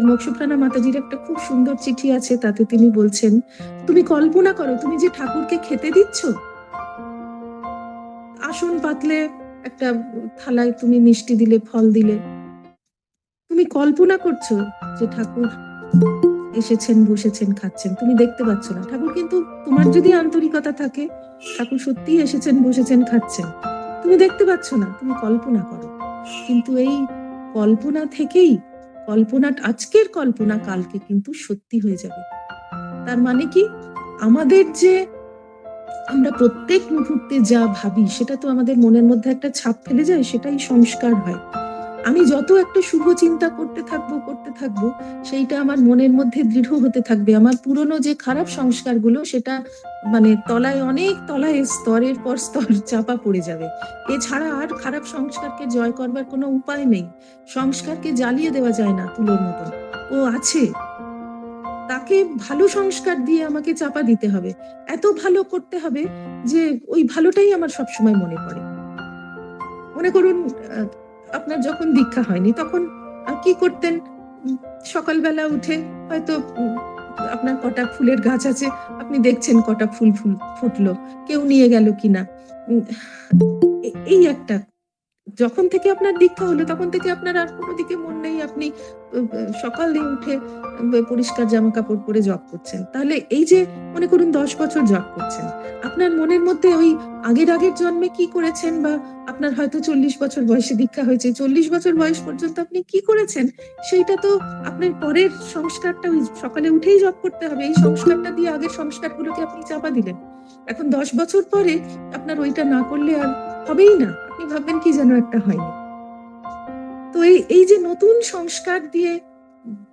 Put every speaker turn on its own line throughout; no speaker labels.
মোক্ষপ্রাণা মাতাজির একটা খুব সুন্দর চিঠি আছে, তাতে তিনি বলছেন, তুমি কল্পনা করো তুমি যে ঠাকুরকে খেতে দিচ্ছ, আসন পাতলে একটা থালায় তুমি মিষ্টি দিলে, ফল দিলে, তুমি কল্পনা করছো যে ঠাকুর এসেছেন, বসেছেন, খাচ্ছেন, তুমি দেখতে পাচ্ছ না। ঠাকুর কিন্তু, তোমার যদি আন্তরিকতা থাকে, ঠাকুর সত্যিই এসেছেন, বসেছেন, খাচ্ছেন, তুমি দেখতে পাচ্ছ না, তুমি কল্পনা করো। কিন্তু এই কল্পনা থেকেই, কল্পনা, আজকের কল্পনা কালকে কিন্তু সত্যি হয়ে যাবে। তার মানে কি, আমাদের যে আমরা প্রত্যেক মুহূর্তে যা ভাবি সেটা তো আমাদের মনের মধ্যে একটা ছাপ ফেলে যায়, সেটাই সংস্কার হয়। আমি যত একটা শুভ চিন্তা করতে থাকবো, সেইটা আমার মনের মধ্যে দৃঢ় হতে থাকবে। আমার পুরনো যে খারাপ সংস্কারগুলো, সেটা মানে তলায়, অনেক তলায়, স্তরের পর স্তর চাপা পড়ে যাবে। এছাড়া আর খারাপ সংস্কারকে জয় করবার কোনো উপায় নেই। সংস্কারকে জ্বালিয়ে দেওয়া যায় না তুলোর মতন, ও আছে, তাকে ভালো সংস্কার দিয়ে আমাকে চাপা দিতে হবে। এত ভালো করতে হবে যে ওই ভালোটাই আমার সবসময় মনে পড়ে। মনে করুন, আপনার যখন দীক্ষা হয়নি তখন কি করতেন? সকালবেলা উঠে হয়তো আপনার কটা ফুলের গাছ আছে, আপনি দেখছেন কটা ফুল ফুটলো, কেউ নিয়ে গেল কিনা। এই একটা, যখন থেকে আপনার দীক্ষা হলো তখন থেকে আপনার আর কোনো দিকে মন নেই, আপনি সকালে উঠে পরিষ্কার জামা কাপড় পরে জব করছেন। তাহলে এই যে মনে করুন 10 বছর জব করছেন, আপনার মনের মধ্যে ওই আগের জন্মে কি করেছেন, বা আপনার হয়তো 40 বছর বয়সে দীক্ষা হয়েছে, 40 বছর বয়স পর্যন্ত আপনি কি করেছেন, সেইটা তো আপনার পরের সংস্কারটা, ওই সকালে উঠেই জব করতে হবে, এই সংস্কারটা দিয়ে আগের সংস্কারগুলোকে আপনি চাপা দিলেন। এখন 10 বছর পরে আপনার ওইটা না করলে আর হবেই না, আপনি ভাববেন কি যেন একটা হয়নি। তো এই যে নতুন সংস্কার দিয়ে,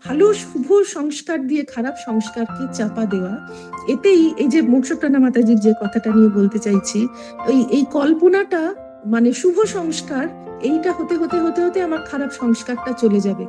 ভালো শুভ সংস্কার দিয়ে খারাপ সংস্কারকে চাপা দেওয়া, এতেই এই যে মোক্ষপ্রাণা মাতাজির যে কথাটা নিয়ে বলতে চাইছি, এই কল্পনাটা মানে শুভ সংস্কার, এইটা হতে হতে হতে হতে আমার খারাপ সংস্কারটা চলে যাবে।